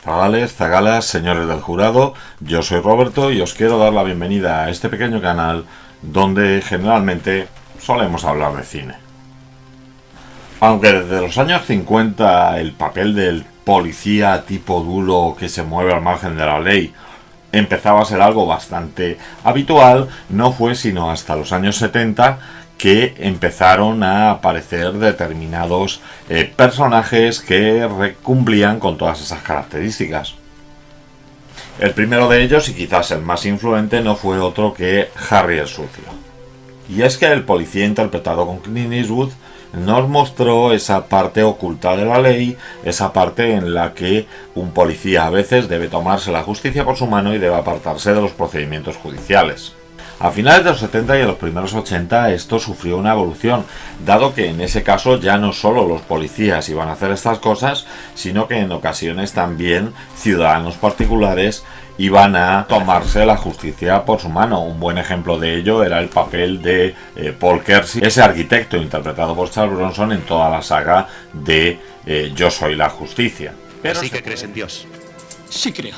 Zagales, zagalas, señores del jurado, yo soy Roberto y os quiero dar la bienvenida a este pequeño canal donde generalmente solemos hablar de cine. Aunque desde los años 50 el papel del policía tipo duro que se mueve al margen de la ley empezaba a ser algo bastante habitual, no fue sino hasta los años 70 que empezaron a aparecer determinados personajes que cumplían con todas esas características. El primero de ellos, y quizás el más influente, no fue otro que Harry el Sucio. Y es que el policía interpretado con Clint Eastwood nos mostró esa parte oculta de la ley, esa parte en la que un policía a veces debe tomarse la justicia por su mano y debe apartarse de los procedimientos judiciales. A finales de los 70 y en los primeros 80 esto sufrió una evolución, dado que en ese caso ya no solo los policías iban a hacer estas cosas, sino que en ocasiones también ciudadanos particulares iban a tomarse la justicia por su mano. Un buen ejemplo de ello era el papel de Paul Kersey, ese arquitecto interpretado por Charles Bronson en toda la saga de Yo soy la justicia. Pero sí que crees en Dios. Sí creo.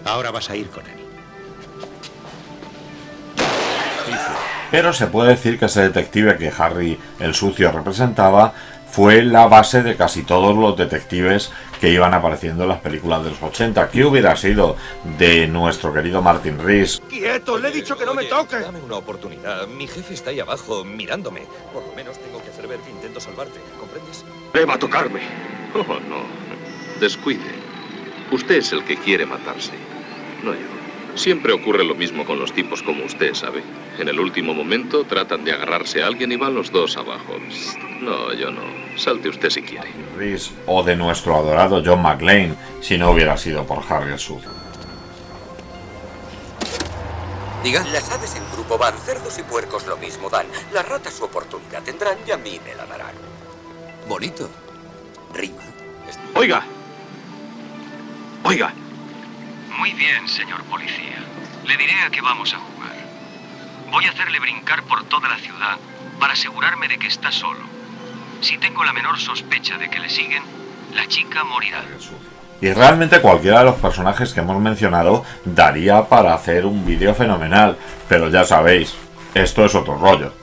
Ahora vas a ir con él. Pero se puede decir que ese detective que Harry el Sucio representaba fue la base de casi todos los detectives que iban apareciendo en las películas de los 80. ¿Qué hubiera sido de nuestro querido Martin Rees? ¡Quieto! ¡Le he dicho que no me toque! Dame una oportunidad. Mi jefe está ahí abajo, mirándome. Por lo menos tengo que hacer ver que intento salvarte. ¿Comprendes? ¡Deba tocarme! Oh, no. Descuide. Usted es el que quiere matarse, no yo. Siempre ocurre lo mismo con los tipos como usted, ¿sabe? En el último momento tratan de agarrarse a alguien y van los dos abajo. Psst. No, yo no. Salte usted si quiere. Rees o de nuestro adorado John McClane, si no hubiera sido por Harry el Sucio. Diga. Las aves en grupo van, cerdos y puercos lo mismo dan. Las ratas su oportunidad tendrán y a mí me la darán. Bonito. Rima. Oiga. Oiga. Muy bien, señor policía. Le diré a qué vamos a jugar. Voy a hacerle brincar por toda la ciudad para asegurarme de que está solo. Si tengo la menor sospecha de que le siguen, la chica morirá. Y realmente cualquiera de los personajes que hemos mencionado daría para hacer un vídeo fenomenal, pero ya sabéis, esto es otro rollo.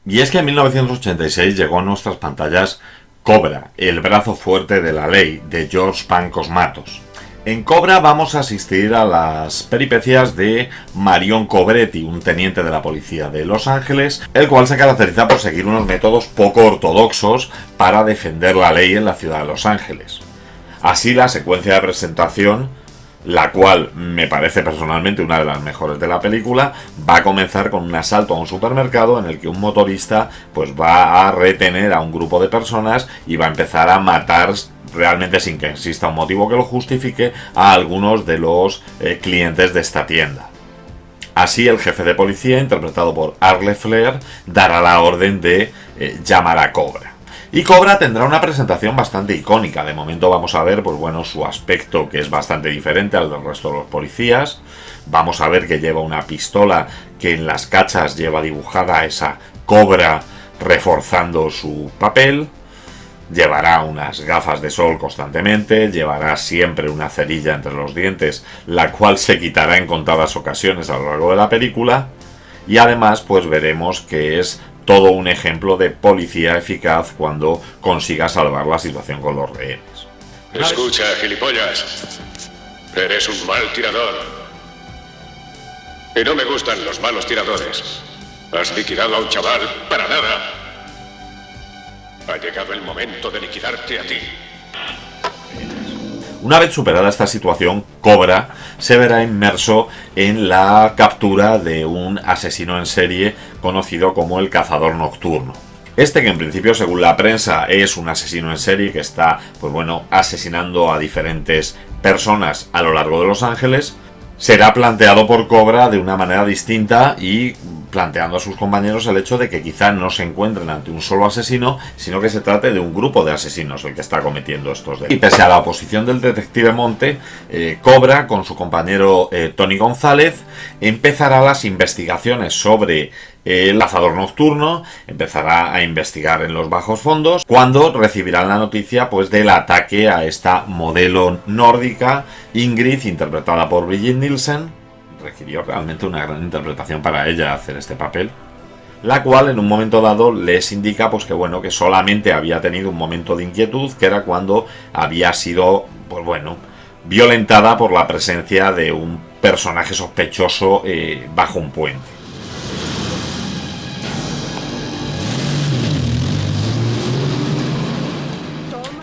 Y es que en 1986 llegó a nuestras pantallas Cobra, el brazo fuerte de la ley, de George Pancosmatos. En Cobra vamos a asistir a las peripecias de Marion Cobretti, un teniente de la policía de Los Ángeles, el cual se caracteriza por seguir unos métodos poco ortodoxos para defender la ley en la ciudad de Los Ángeles. Así, la secuencia de presentación, la cual me parece personalmente una de las mejores de la película, va a comenzar con un asalto a un supermercado en el que un motorista pues va a retener a un grupo de personas y va a empezar a matar, realmente sin que exista un motivo que lo justifique, a algunos de los clientes de esta tienda. Así, el jefe de policía, interpretado por Arle Flair, dará la orden de llamar a Cobra. Y Cobra tendrá una presentación bastante icónica. De momento vamos a ver, pues bueno, su aspecto, que es bastante diferente al del resto de los policías. Vamos a ver que lleva una pistola que en las cachas lleva dibujada esa cobra, reforzando su papel. Llevará unas gafas de sol constantemente, llevará siempre una cerilla entre los dientes, la cual se quitará en contadas ocasiones a lo largo de la película. Y además, pues veremos que es todo un ejemplo de policía eficaz cuando consiga salvar la situación con los rehenes. Escucha, gilipollas. Eres un mal tirador. Y no me gustan los malos tiradores. Has liquidado a un chaval para nada. Ha llegado el momento de liquidarte a ti. Una vez superada esta situación, Cobra se verá inmerso en la captura de un asesino en serie conocido como el Cazador Nocturno. Este, que en principio, según la prensa, es un asesino en serie que está, pues bueno, asesinando a diferentes personas a lo largo de Los Ángeles, será planteado por Cobra de una manera distinta y planteando a sus compañeros el hecho de que quizá no se encuentren ante un solo asesino, sino que se trate de un grupo de asesinos el que está cometiendo estos delitos. Y pese a la oposición del detective Monte, Cobra, con su compañero Tony González, empezará las investigaciones sobre el cazador nocturno, empezará a investigar en los bajos fondos, cuando recibirán la noticia pues del ataque a esta modelo nórdica, Ingrid, interpretada por Brigitte Nielsen. Requirió realmente una gran interpretación para ella hacer este papel, la cual en un momento dado les indica pues que bueno, que solamente había tenido un momento de inquietud, que era cuando había sido pues bueno, violentada por la presencia de un personaje sospechoso bajo un puente.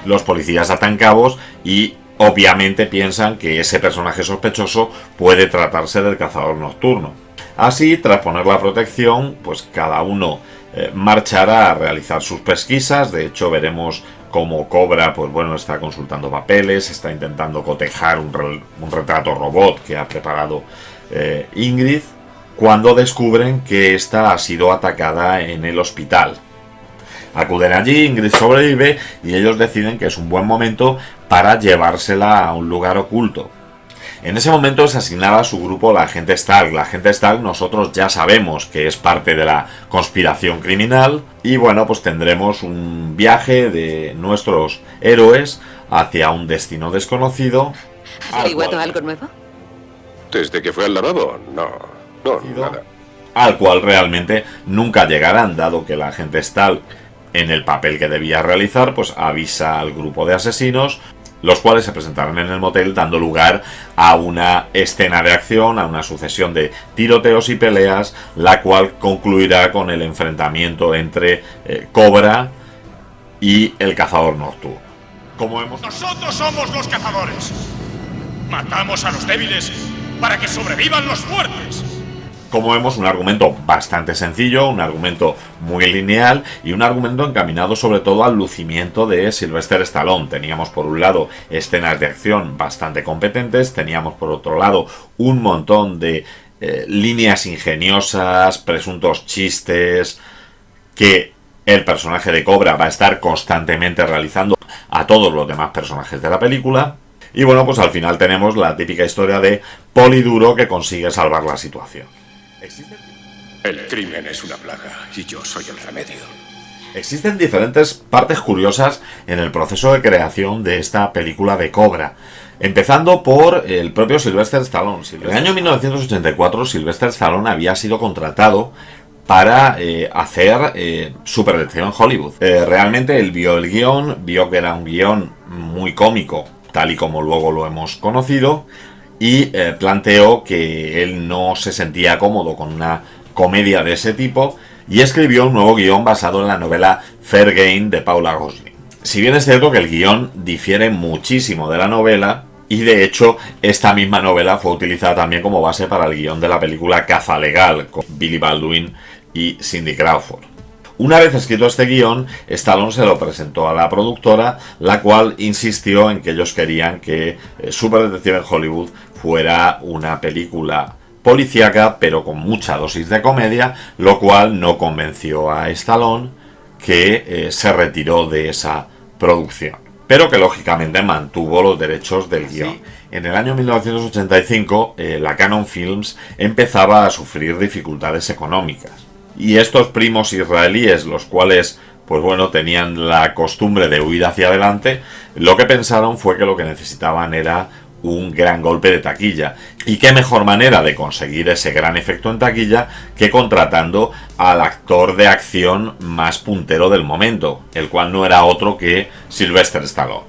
Los policías atan cabos y obviamente piensan que ese personaje sospechoso puede tratarse del cazador nocturno. Así, tras poner la protección, pues cada uno marchará a realizar sus pesquisas. De hecho, veremos cómo Cobra, pues bueno, está consultando papeles, está intentando cotejar un retrato robot que ha preparado Ingrid, cuando descubren que ésta ha sido atacada en el hospital. Acuden allí, Ingrid sobrevive y ellos deciden que es un buen momento para llevársela a un lugar oculto. En ese momento es asignada a su grupo la agente Stark. La agente Stark nosotros ya sabemos que es parte de la conspiración criminal y bueno, pues tendremos un viaje de nuestros héroes hacia un destino desconocido. ¿Has averiguado algo nuevo? ¿Desde que fue al lavabo? No, nada. Al cual realmente nunca llegarán, dado que la agente Stark, en el papel que debía realizar, pues avisa al grupo de asesinos, los cuales se presentarán en el motel dando lugar a una escena de acción, a una sucesión de tiroteos y peleas, la cual concluirá con el enfrentamiento entre Cobra y el cazador nocturno. Nosotros somos los cazadores. Matamos a los débiles para que sobrevivan los fuertes. Como vemos, un argumento bastante sencillo, un argumento muy lineal y un argumento encaminado sobre todo al lucimiento de Sylvester Stallone. Teníamos por un lado escenas de acción bastante competentes, teníamos por otro lado un montón de líneas ingeniosas, presuntos chistes que el personaje de Cobra va a estar constantemente realizando a todos los demás personajes de la película. Y bueno, pues al final tenemos la típica historia de Poliduro que consigue salvar la situación. El crimen es una plaga y yo soy el remedio. Existen diferentes partes curiosas en el proceso de creación de esta película de Cobra, empezando por el propio Sylvester Stallone. En el año 1984 Sylvester Stallone había sido contratado para hacer Superdetective en Hollywood. Realmente él vio el guión, vio que era un guión muy cómico, tal y como luego lo hemos conocido, y planteó que él no se sentía cómodo con una comedia de ese tipo y escribió un nuevo guión basado en la novela Fair Game de Paula Gosling. Si bien es cierto que el guión difiere muchísimo de la novela, y de hecho esta misma novela fue utilizada también como base para el guión de la película Caza Legal con Billy Baldwin y Cindy Crawford. Una vez escrito este guión, Stallone se lo presentó a la productora, la cual insistió en que ellos querían que Superdetective en Hollywood fuera una película policíaca, pero con mucha dosis de comedia, lo cual no convenció a Stallone, que se retiró de esa producción, pero que lógicamente mantuvo los derechos del guión. En el año 1985, la Cannon Films empezaba a sufrir dificultades económicas. Y estos primos israelíes, los cuales, pues bueno, tenían la costumbre de huir hacia adelante, lo que pensaron fue que lo que necesitaban era un gran golpe de taquilla. Y qué mejor manera de conseguir ese gran efecto en taquilla que contratando al actor de acción más puntero del momento, el cual no era otro que Sylvester Stallone.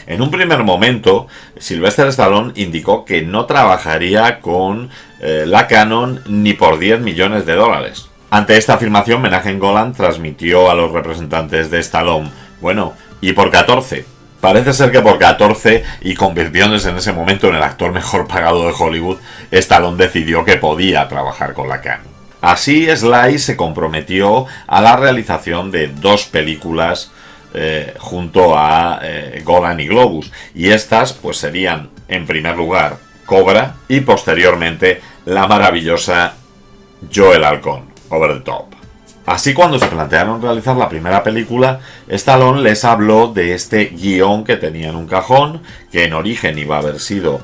En un primer momento, Sylvester Stallone indicó que no trabajaría con la Cannon ni por $10 millones. Ante esta afirmación, Menahem Golan transmitió a los representantes de Stallone: bueno, ¿y por 14? Parece ser que por 14, y convirtiéndose en ese momento en el actor mejor pagado de Hollywood, Stallone decidió que podía trabajar con la Cannon. Así, Sly se comprometió a la realización de 2 películas junto a Golan y Globus, y estas pues serían, en primer lugar, Cobra y posteriormente la maravillosa Yo el Halcón. over the top. Así, cuando se plantearon realizar la primera película, Stallone les habló de este guión que tenía en un cajón, que en origen iba a haber sido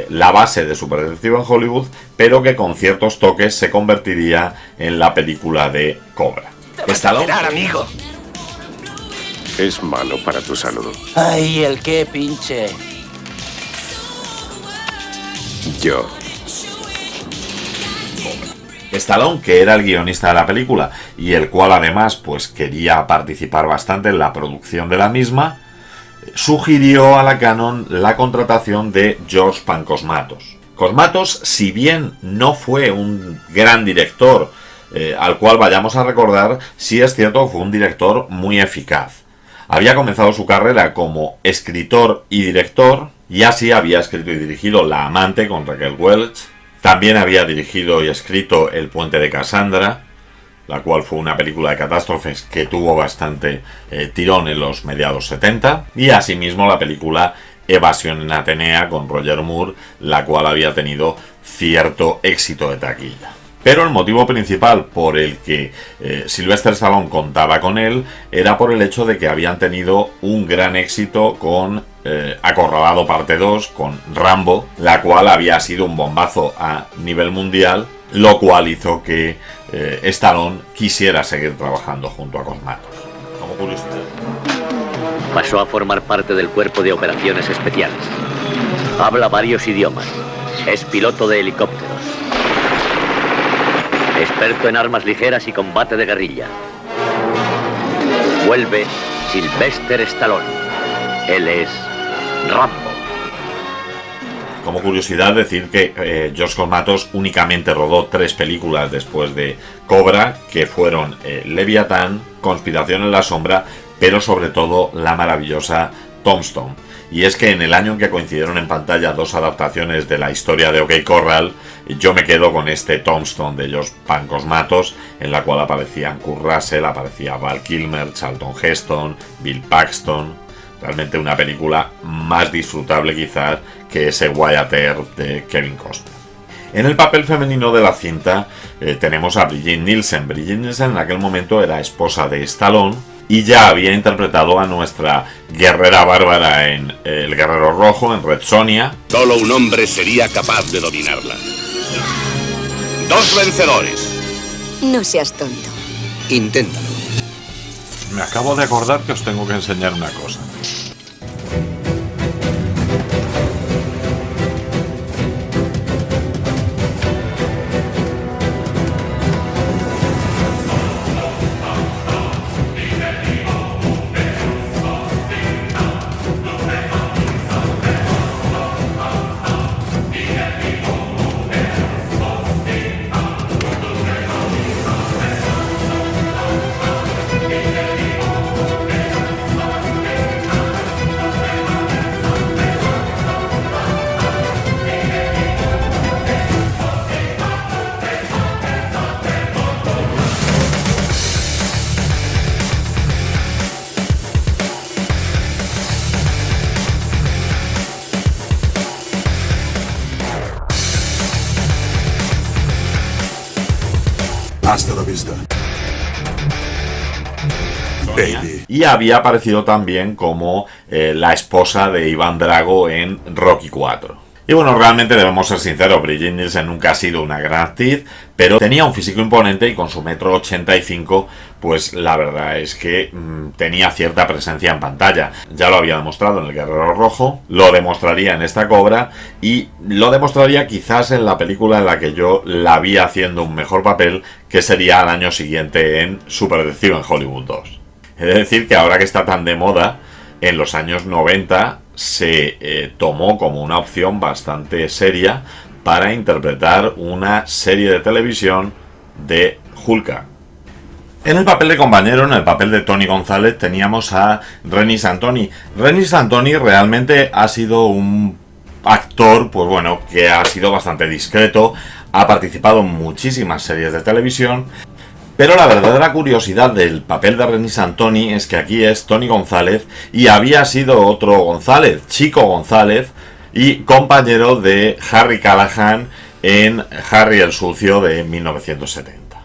la base de Super Detective en Hollywood, pero que con ciertos toques se convertiría en la película de Cobra. Stallone, amigo. Es malo para tu salud. Ay, el qué, pinche. Yo. Stallone, que era el guionista de la película y el cual además pues quería participar bastante en la producción de la misma, sugirió a la Canon la contratación de George Pancosmatos. Cosmatos, si bien no fue un gran director al cual vayamos a recordar, sí es cierto que fue un director muy eficaz. Había comenzado su carrera como escritor y director, y así había escrito y dirigido La amante con Raquel Welch. También había dirigido y escrito El puente de Cassandra, la cual fue una película de catástrofes que tuvo bastante tirón en los mediados 70, y asimismo la película Evasión en Atenea con Roger Moore, la cual había tenido cierto éxito de taquilla. Pero el motivo principal por el que Sylvester Stallone contaba con él era por el hecho de que habían tenido un gran éxito con Acorralado parte 2, con Rambo, la cual había sido un bombazo a nivel mundial, lo cual hizo que Stallone quisiera seguir trabajando junto a Cosmatos. Como curiosidad. Pasó a formar parte del Cuerpo de Operaciones Especiales. Habla varios idiomas. Es piloto de helicópteros. Experto en armas ligeras y combate de guerrilla. Vuelve Sylvester Stallone. Él es Rambo. Como curiosidad, decir que George Cosmatos únicamente rodó 3 películas después de Cobra, que fueron Leviatán, Conspiración en la sombra, pero sobre todo la maravillosa Tombstone. Y es que en el año en que coincidieron en pantalla 2 adaptaciones de la historia de OK Corral, yo me quedo con este Tombstone de George Pancosmatos, en la cual aparecían Kurt Russell, aparecía Val Kilmer, Charlton Heston, Bill Paxton. Realmente una película más disfrutable quizás que ese Wyatt Earp de Kevin Costner. En el papel femenino de la cinta tenemos a Brigitte Nielsen. Brigitte Nielsen en aquel momento era esposa de Stallone y ya había interpretado a nuestra guerrera bárbara en El Guerrero Rojo, en Red Sonja. Solo un hombre sería capaz de dominarla. 2 vencedores. No seas tonto. Inténtalo. Me acabo de acordar que os tengo que enseñar una cosa. Hasta la vista, baby. Y había aparecido también como la esposa de Iván Drago en Rocky IV. Y bueno, realmente debemos ser sinceros, Brigitte Nielsen nunca ha sido una gran actriz, pero tenía un físico imponente y con su 1,85 m, pues la verdad es que tenía cierta presencia en pantalla. Ya lo había demostrado en El Guerrero Rojo, lo demostraría en esta Cobra y lo demostraría quizás en la película en la que yo la vi haciendo un mejor papel, que sería al año siguiente en Super Detective en Hollywood 2. Es decir, que ahora que está tan de moda, en los años 90 se tomó como una opción bastante seria para interpretar una serie de televisión de Hulka. En el papel de compañero, en el papel de Tony González, teníamos a Renny Santoni. Renny Santoni realmente ha sido un actor, pues bueno, que ha sido bastante discreto, ha participado en muchísimas series de televisión. Pero la verdadera curiosidad del papel de Renny Santoni es que aquí es Tony González y había sido otro González, Chico González, y compañero de Harry Callahan en Harry el Sucio de 1970.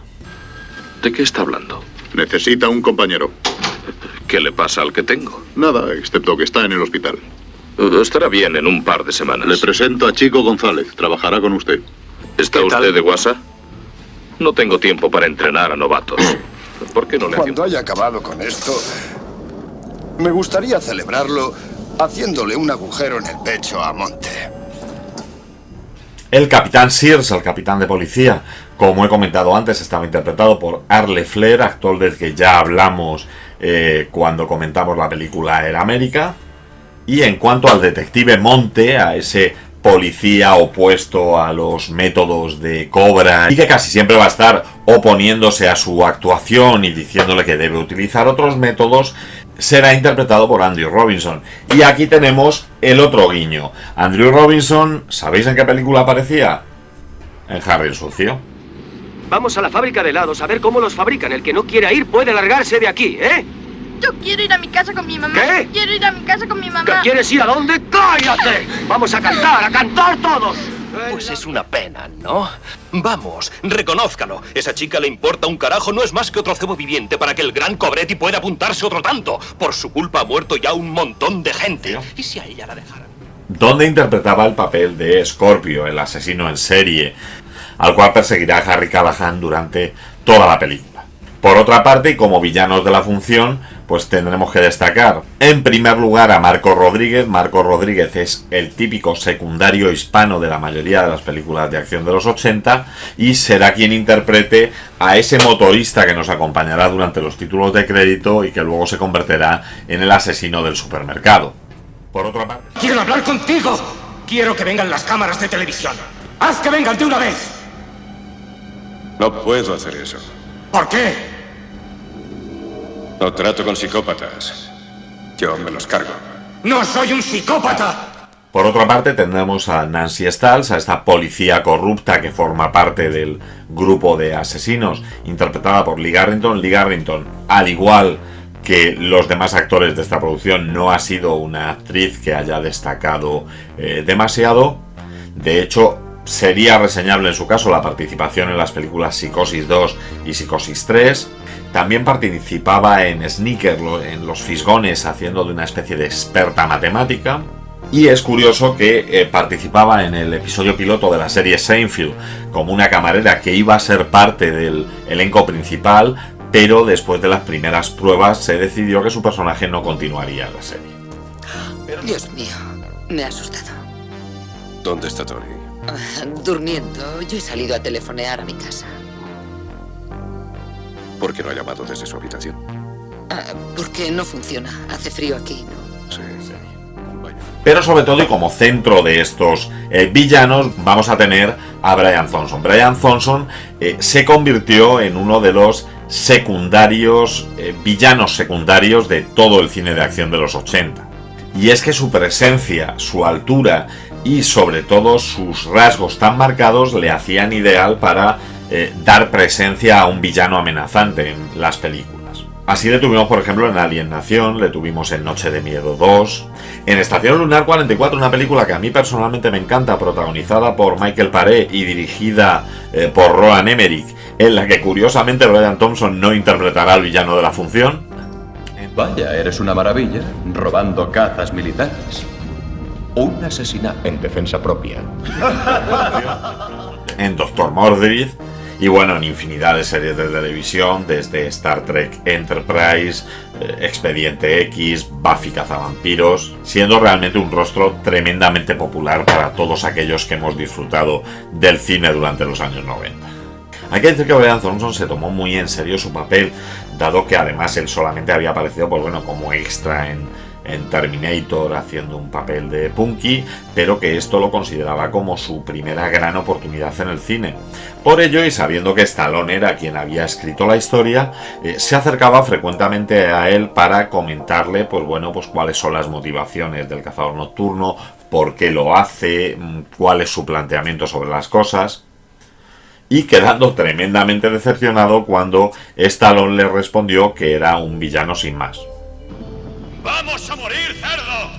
¿De qué está hablando? Necesita un compañero. ¿Qué le pasa al que tengo? Nada, excepto que está en el hospital. Estará bien en un par de semanas. Le presento a Chico González. Trabajará con usted. ¿Está usted de guasa? No tengo tiempo para entrenar a novatos. ¿Por qué no le Cuando haya acabado con esto, me gustaría celebrarlo haciéndole un agujero en el pecho a Monte. El capitán Sears, el capitán de policía, como he comentado antes, estaba interpretado por Arle Flair, actor del que ya hablamos cuando comentamos la película Era América. Y en cuanto al detective Monte, a ese policía opuesto a los métodos de Cobra y que casi siempre va a estar oponiéndose a su actuación y diciéndole que debe utilizar otros métodos, será interpretado por Andrew Robinson. Y aquí tenemos el otro guiño. Andrew Robinson, ¿sabéis en qué película aparecía? En Harry el Sucio. Vamos a la fábrica de helados a ver cómo los fabrican. El que no quiera ir puede largarse de aquí, ¿eh? Yo quiero ir a mi casa con mi mamá. ¿Qué? Quiero ir a mi casa con mi mamá. ¿Qué quieres ir a dónde? ¡Cállate! Vamos a cantar todos. Pues es una pena, ¿no? Vamos, reconózcalo. Esa chica le importa un carajo, no es más que otro cebo viviente para que el gran Cobretti pueda apuntarse otro tanto. Por su culpa ha muerto ya un montón de gente. ¿Y si a ella la dejaran? Donde interpretaba el papel de Scorpio, el asesino en serie, al cual perseguirá a Harry Callahan durante toda la película. Por otra parte, y como villanos de la función, pues tendremos que destacar, en primer lugar, a Marco Rodríguez. Marco Rodríguez es el típico secundario hispano de la mayoría de las películas de acción de los 80 y será quien interprete a ese motorista que nos acompañará durante los títulos de crédito y que luego se convertirá en el asesino del supermercado. Por otra parte... ¡Quiero hablar contigo! Quiero que vengan las cámaras de televisión. ¡Haz que vengan de una vez! No puedo hacer eso. ¿Por qué? No trato con psicópatas. Yo me los cargo. ¡No soy un psicópata! Por otra parte tendremos a Nancy Stalls, a esta policía corrupta que forma parte del grupo de asesinos, interpretada por Lee Garrington. Lee Garrington, al igual que los demás actores de esta producción, no ha sido una actriz que haya destacado demasiado. De hecho, sería reseñable en su caso la participación en las películas Psicosis 2 y Psicosis 3. También participaba en Sneaker, en Los Fisgones, haciendo de una especie de experta matemática. Y es curioso que participaba en el episodio piloto de la serie Seinfeld como una camarera que iba a ser parte del elenco principal, pero después de las primeras pruebas se decidió que su personaje no continuaría en la serie. Dios mío, me ha asustado. ¿Dónde está Tori? Durmiendo. Yo he salido a telefonear a mi casa. ¿Por qué no ha llamado desde su habitación? Porque no funciona. Hace frío aquí, ¿no? Sí. Pero sobre todo, y como centro de estos villanos, vamos a tener a Brian Thompson. Brian Thompson se convirtió en uno de los villanos secundarios de todo el cine de acción de los 80. Y es que su presencia, su altura y sobre todo sus rasgos tan marcados le hacían ideal para dar presencia a un villano amenazante en las películas. Así le tuvimos, por ejemplo, en Alien Nación, le tuvimos en Noche de Miedo 2, en Estación Lunar 44, una película que a mí personalmente me encanta, protagonizada por Michael Paré y dirigida por Roland Emmerich, en la que curiosamente Brian Thompson no interpretará al villano de la función. Vaya, eres una maravilla, robando cazas militares. Un asesinato en defensa propia. En Doctor Mordrid. Y bueno, en infinidad de series de televisión, desde Star Trek Enterprise, Expediente X, Buffy cazavampiros, siendo realmente un rostro tremendamente popular para todos aquellos que hemos disfrutado del cine durante los años 90. Hay que decir que Brian Thompson se tomó muy en serio su papel, dado que además él solamente había aparecido como extra en Terminator haciendo un papel de Punky, pero que esto lo consideraba como su primera gran oportunidad en el cine. Por ello, y sabiendo que Stallone era quien había escrito la historia, se acercaba frecuentemente a él para comentarle cuáles son las motivaciones del cazador nocturno, por qué lo hace, cuál es su planteamiento sobre las cosas, y quedando tremendamente decepcionado cuando Stallone le respondió que era un villano sin más. ¡Vamos a morir, cerdo!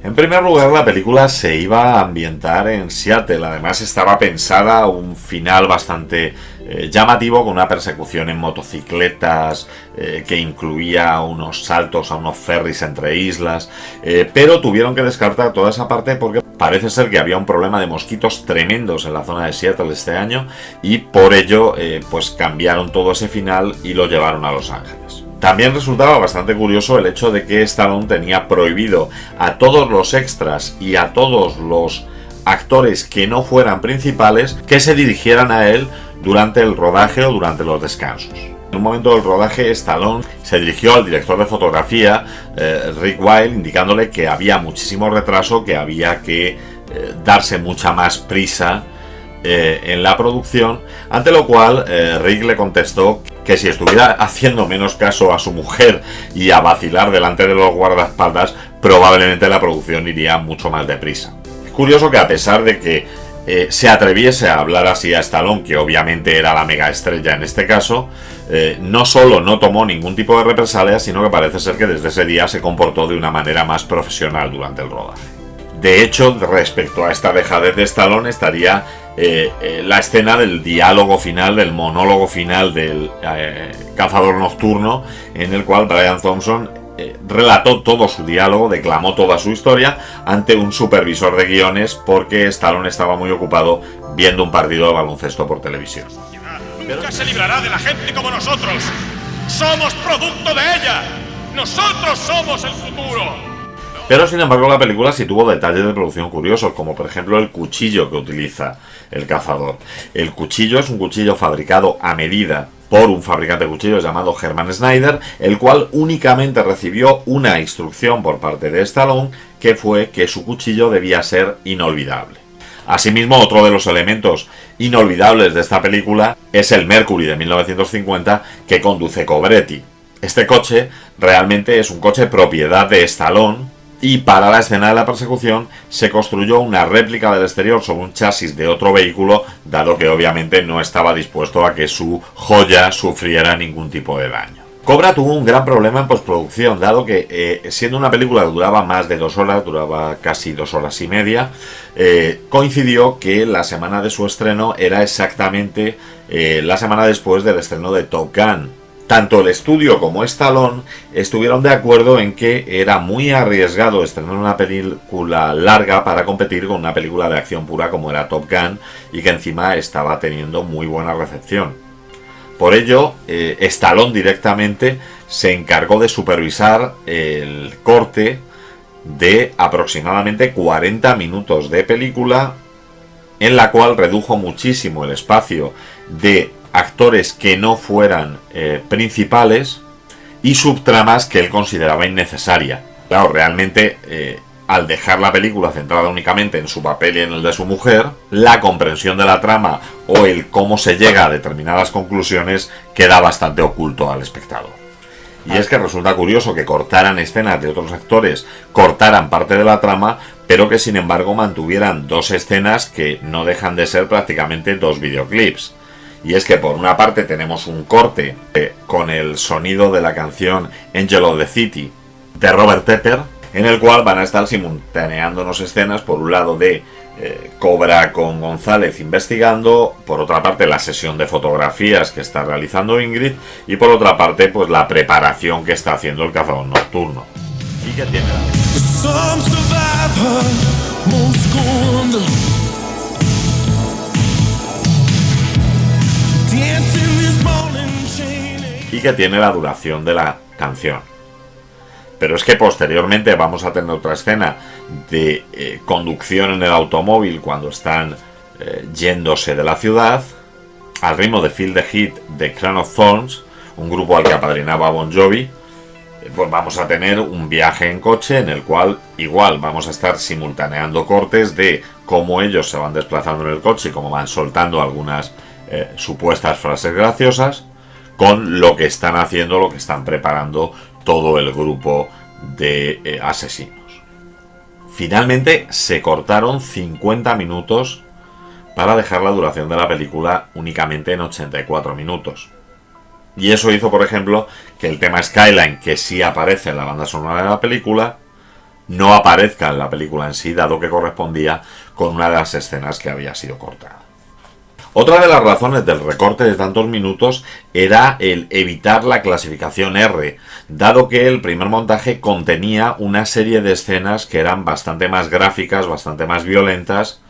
En primer lugar, la película se iba a ambientar en Seattle. Además, estaba pensada un final bastante llamativo, con una persecución en motocicletas que incluía unos saltos a unos ferries entre islas, pero tuvieron que descartar toda esa parte porque parece ser que había un problema de mosquitos tremendos en la zona de Seattle este año, y por ello pues cambiaron todo ese final y lo llevaron a Los Ángeles. También resultaba bastante curioso el hecho de que Stallone tenía prohibido a todos los extras y a todos los actores que no fueran principales que se dirigieran a él durante el rodaje o durante los descansos. En un momento del rodaje, Stallone se dirigió al director de fotografía, Rick Wilde, indicándole que había muchísimo retraso, que había que darse mucha más prisa en la producción, ante lo cual Rick le contestó que si estuviera haciendo menos caso a su mujer y a vacilar delante de los guardaespaldas, probablemente la producción iría mucho más deprisa. Es curioso que, a pesar de que se atreviese a hablar así a Stallone, que obviamente era la mega estrella en este caso, no solo no tomó ningún tipo de represalia, sino que parece ser que desde ese día se comportó de una manera más profesional durante el rodaje. De hecho, respecto a esta dejadez de Stallone, estaría la escena del diálogo final, del monólogo final del cazador nocturno, en el cual Brian Thompson relató todo su diálogo, declamó toda su historia ante un supervisor de guiones, porque Stallone estaba muy ocupado viendo un partido de baloncesto por televisión. Nunca se librará de la gente como nosotros. Somos producto de ella. Nosotros somos el futuro. Pero sin embargo la película sí tuvo detalles de producción curiosos, como por ejemplo el cuchillo que utiliza el cazador. El cuchillo es un cuchillo fabricado a medida por un fabricante de cuchillos llamado Herman Snyder, el cual únicamente recibió una instrucción por parte de Stallone, que fue que su cuchillo debía ser inolvidable. Asimismo, otro de los elementos inolvidables de esta película es el Mercury de 1950 que conduce Cobretti. Este coche realmente es un coche propiedad de Stallone, y para la escena de la persecución se construyó una réplica del exterior sobre un chasis de otro vehículo, dado que obviamente no estaba dispuesto a que su joya sufriera ningún tipo de daño. Cobra tuvo un gran problema en postproducción, dado que siendo una película que duraba más de 2 horas, duraba casi 2 horas y media, coincidió que la semana de su estreno era exactamente la semana después del estreno de Top Gun. Tanto el estudio como Stallone estuvieron de acuerdo en que era muy arriesgado estrenar una película larga para competir con una película de acción pura como era Top Gun, y que encima estaba teniendo muy buena recepción. Por ello, Stallone directamente se encargó de supervisar el corte de aproximadamente 40 minutos de película, en la cual redujo muchísimo el espacio de actores que no fueran principales y subtramas que él consideraba innecesaria. Claro, realmente al dejar la película centrada únicamente en su papel y en el de su mujer, la comprensión de la trama o el cómo se llega a determinadas conclusiones queda bastante oculto al espectador. Y es que resulta curioso que cortaran escenas de otros actores, cortaran parte de la trama, pero que sin embargo mantuvieran 2 escenas que no dejan de ser prácticamente 2 videoclips. Y es que por una parte tenemos un corte con el sonido de la canción Angel of the City de Robert Tepper, en el cual van a estar simultaneándonos escenas, por un lado de Cobra con González investigando, por otra parte la sesión de fotografías que está realizando Ingrid, y por otra parte pues la preparación que está haciendo el cazador nocturno. ¿Y qué tiene? Y que tiene la duración de la canción. Pero es que posteriormente vamos a tener otra escena de conducción en el automóvil cuando están yéndose de la ciudad, al ritmo de Feel the Heat de Crown of Thorns, un grupo al que apadrinaba Bon Jovi. Pues vamos a tener un viaje en coche en el cual igual vamos a estar simultaneando cortes de cómo ellos se van desplazando en el coche y cómo van soltando algunas supuestas frases graciosas, con lo que están haciendo, lo que están preparando todo el grupo de asesinos. Finalmente se cortaron 50 minutos para dejar la duración de la película únicamente en 84 minutos. Y eso hizo, por ejemplo, que el tema Skyline, que sí aparece en la banda sonora de la película, no aparezca en la película en sí, dado que correspondía con una de las escenas que había sido cortada. Otra de las razones del recorte de tantos minutos era el evitar la clasificación R, dado que el primer montaje contenía una serie de escenas que eran bastante más gráficas, bastante más violentas,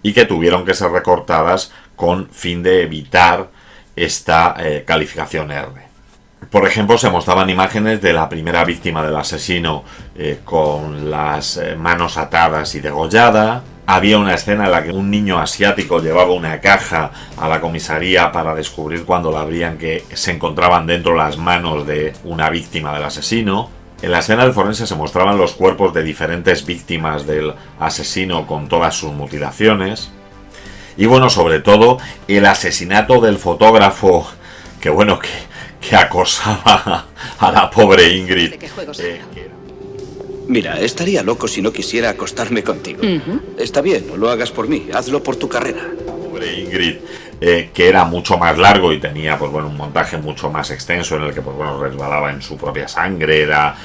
y que tuvieron que ser recortadas con fin de evitar esta calificación R. Por ejemplo, se mostraban imágenes de la primera víctima del asesino con las manos atadas y degollada. Había una escena en la que un niño asiático llevaba una caja a la comisaría para descubrir cuando la abrían que se encontraban dentro las manos de una víctima del asesino. En la escena del forense se mostraban los cuerpos de diferentes víctimas del asesino con todas sus mutilaciones. Y bueno, sobre todo, el asesinato del fotógrafo que acosaba a la pobre Ingrid. Mira, estaría loco si no quisiera acostarme contigo. Está bien, no lo hagas por mí, hazlo por tu carrera. Pobre Ingrid, que era mucho más largo y tenía un montaje mucho más extenso en el que resbalaba en su propia sangre, era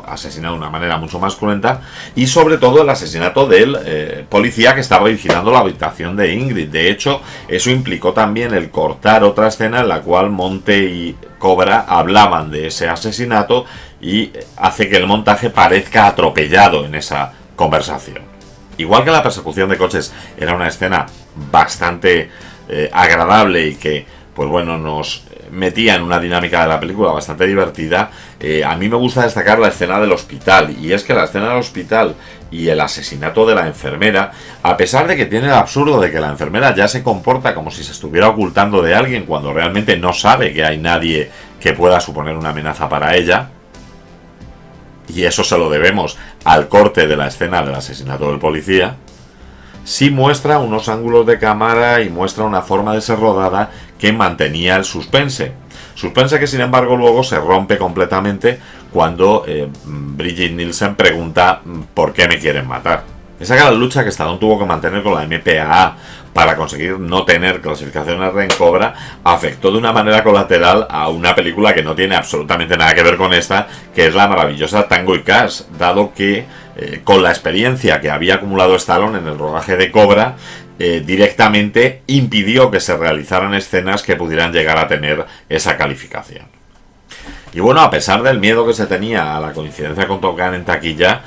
asesinado de una manera mucho más cruenta, y sobre todo el asesinato del policía que estaba vigilando la habitación de Ingrid. De hecho, eso implicó también el cortar otra escena en la cual Monte y Cobra hablaban de ese asesinato y hace que el montaje parezca atropellado en esa conversación. Igual que la persecución de coches era una escena bastante agradable y que nos metía en una dinámica de la película bastante divertida, a mí me gusta destacar la escena del hospital, y es que la escena del hospital y el asesinato de la enfermera, a pesar de que tiene el absurdo de que la enfermera ya se comporta como si se estuviera ocultando de alguien cuando realmente no sabe que hay nadie que pueda suponer una amenaza para ella, y eso se lo debemos al corte de la escena del asesinato del policía, sí muestra unos ángulos de cámara y muestra una forma de ser rodada que mantenía el suspense. Suspense que sin embargo luego se rompe completamente cuando Brigitte Nielsen pregunta ¿por qué me quieren matar? Esa gran lucha que Stallone tuvo que mantener con la MPAA para conseguir no tener clasificación R en Cobra afectó de una manera colateral a una película que no tiene absolutamente nada que ver con esta, que es la maravillosa Tango y Cash, dado que con la experiencia que había acumulado Stallone en el rodaje de Cobra, directamente impidió que se realizaran escenas que pudieran llegar a tener esa calificación. Y bueno, a pesar del miedo que se tenía a la coincidencia con Top Gun en taquilla,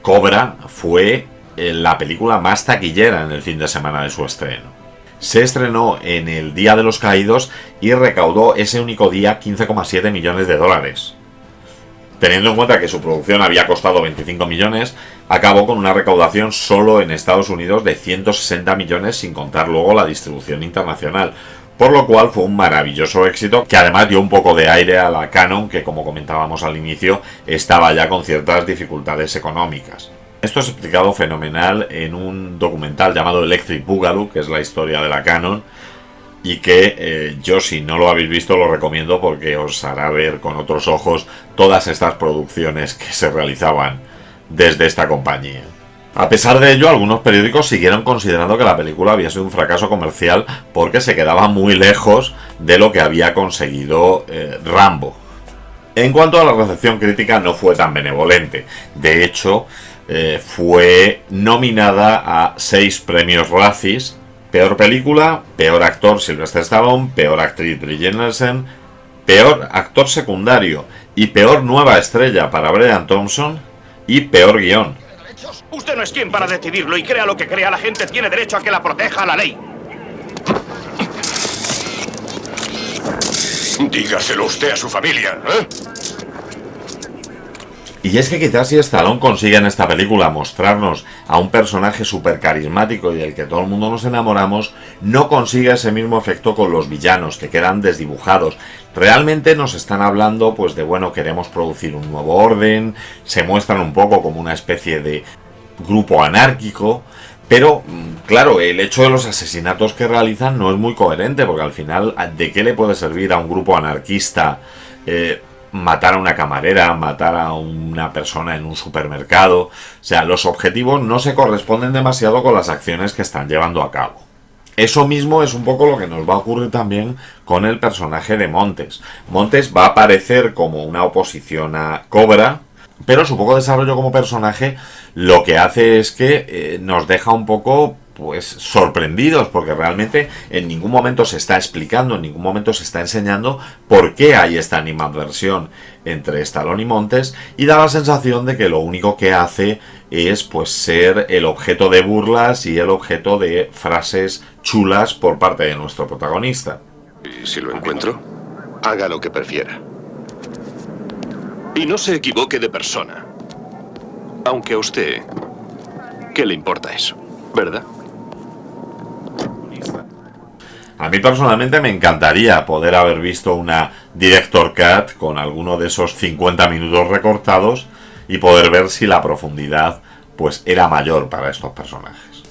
Cobra fue la película más taquillera en el fin de semana de su estreno. Se estrenó en el Día de los Caídos y recaudó ese único día 15,7 millones de dólares. Teniendo en cuenta que su producción había costado 25 millones, acabó con una recaudación solo en Estados Unidos de 160 millones, sin contar luego la distribución internacional. Por lo cual fue un maravilloso éxito que además dio un poco de aire a la Cannon, que como comentábamos al inicio, estaba ya con ciertas dificultades económicas. Esto es explicado fenomenal en un documental llamado Electric Boogaloo, que es la historia de la Cannon, y que yo, si no lo habéis visto, lo recomiendo porque os hará ver con otros ojos todas estas producciones que se realizaban desde esta compañía. A pesar de ello, algunos periódicos siguieron considerando que la película había sido un fracaso comercial porque se quedaba muy lejos de lo que había conseguido Rambo. En cuanto a la recepción crítica, no fue tan benevolente. De hecho, fue nominada a 6 premios Razzies: peor película, peor actor Sylvester Stallone, peor actriz Brigitte Nielsen, peor actor secundario y peor nueva estrella para Brian Thompson y peor guión. Usted no es quien para decidirlo, y crea lo que crea, la gente tiene derecho a que la proteja la ley. Dígaselo usted a su familia, ¿eh? Y es que quizás si Stallone consigue en esta película mostrarnos a un personaje súper carismático y del que todo el mundo nos enamoramos, no consigue ese mismo efecto con los villanos, que quedan desdibujados. Realmente nos están hablando de queremos producir un nuevo orden, se muestran un poco como una especie de grupo anárquico, pero claro, el hecho de los asesinatos que realizan no es muy coherente, porque al final, ¿de qué le puede servir a un grupo anarquista matar a una camarera, matar a una persona en un supermercado? O sea, los objetivos no se corresponden demasiado con las acciones que están llevando a cabo. Eso mismo es un poco lo que nos va a ocurrir también con el personaje de Montes. Montes va a aparecer como una oposición a Cobra, pero su poco desarrollo como personaje lo que hace es que nos deja un poco pues sorprendidos, porque realmente en ningún momento se está explicando, en ningún momento se está enseñando por qué hay esta animadversión entre Stallone y Montes, y da la sensación de que lo único que hace es pues ser el objeto de burlas y el objeto de frases chulas por parte de nuestro protagonista. ¿Y si lo encuentro? Haga lo que prefiera. Y no se equivoque de persona. Aunque a usted, ¿qué le importa eso? ¿Verdad? A mí personalmente me encantaría poder haber visto una Director Cut con alguno de esos 50 minutos recortados y poder ver si la profundidad pues era mayor para estos personajes.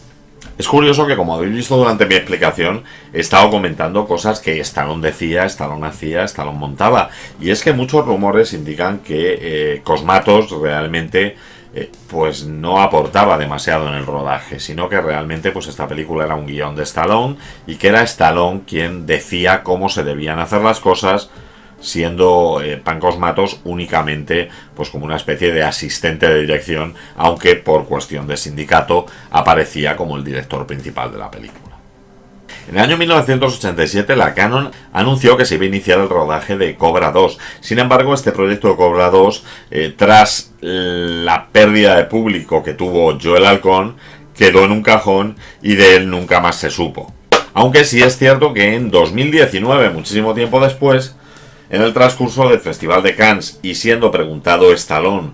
Es curioso que, como habéis visto durante mi explicación, he estado comentando cosas que Stallone decía, Stallone hacía, Stallone montaba, y es que muchos rumores indican que Cosmatos realmente pues no aportaba demasiado en el rodaje, sino que realmente pues esta película era un guión de Stallone y que era Stallone quien decía cómo se debían hacer las cosas, siendo Pan Cosmatos únicamente pues como una especie de asistente de dirección, aunque por cuestión de sindicato aparecía como el director principal de la película. En el año 1987 la Cannon anunció que se iba a iniciar el rodaje de Cobra 2. Sin embargo, este proyecto de Cobra 2, tras la pérdida de público que tuvo Joel Halcón, quedó en un cajón y de él nunca más se supo. Aunque sí es cierto que en 2019, muchísimo tiempo después, en el transcurso del Festival de Cannes y siendo preguntado Stallone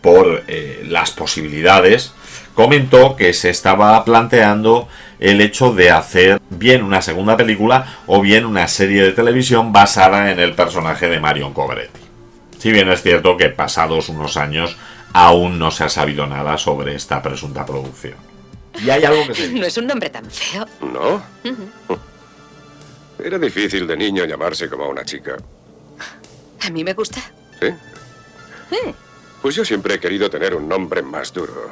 por las posibilidades, comentó que se estaba planteando el hecho de hacer bien una segunda película o bien una serie de televisión basada en el personaje de Marion Cobretti. Si bien es cierto que pasados unos años aún no se ha sabido nada sobre esta presunta producción. Y hay algo que se... No es un nombre tan feo. ¿No? Era difícil de niño llamarse como una chica. A mí me gusta. ¿Sí? Pues yo siempre he querido tener un nombre más duro.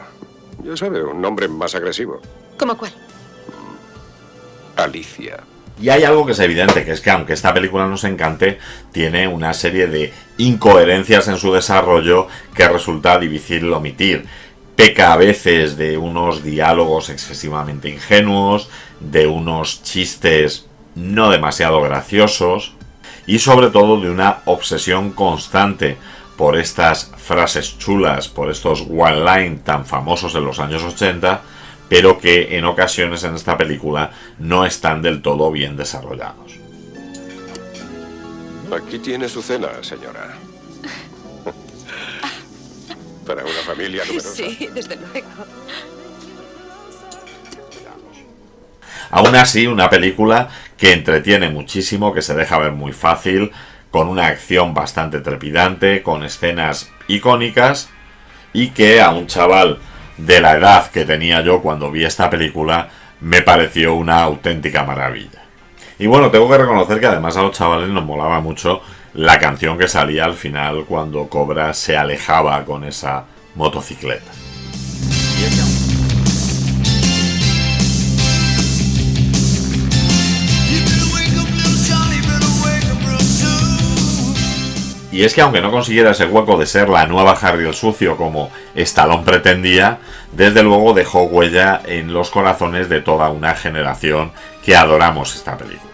Ya sabe, un nombre más agresivo. ¿Cómo cuál? Alicia. Y hay algo que es evidente, que es que aunque esta película nos encante, tiene una serie de incoherencias en su desarrollo que resulta difícil omitir. Peca a veces de unos diálogos excesivamente ingenuos, de unos chistes no demasiado graciosos y sobre todo de una obsesión constante por estas frases chulas, por estos one-line tan famosos en los años 80, pero que en ocasiones en esta película no están del todo bien desarrollados. Aquí tiene su cena, señora. Para una familia numerosa. Sí, desde luego. Aún así, una película que entretiene muchísimo, que se deja ver muy fácil, con una acción bastante trepidante, con escenas icónicas, y que a un chaval de la edad que tenía yo cuando vi esta película me pareció una auténtica maravilla. Y bueno, tengo que reconocer que además a los chavales nos molaba mucho la canción que salía al final cuando Cobra se alejaba con esa motocicleta. Y es que aunque no consiguiera ese hueco de ser la nueva Harry el Sucio como Stallone pretendía, desde luego dejó huella en los corazones de toda una generación que adoramos esta película.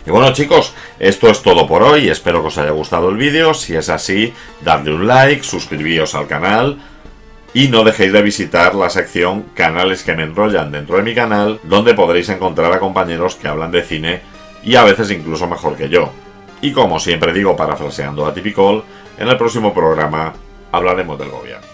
Y bueno, chicos, esto es todo por hoy, espero que os haya gustado el vídeo. Si es así, dadle un like, suscribíos al canal y no dejéis de visitar la sección Canales que me enrollan dentro de mi canal, donde podréis encontrar a compañeros que hablan de cine y a veces incluso mejor que yo. Y como siempre digo, parafraseando a Typical, en el próximo programa hablaremos del gobierno.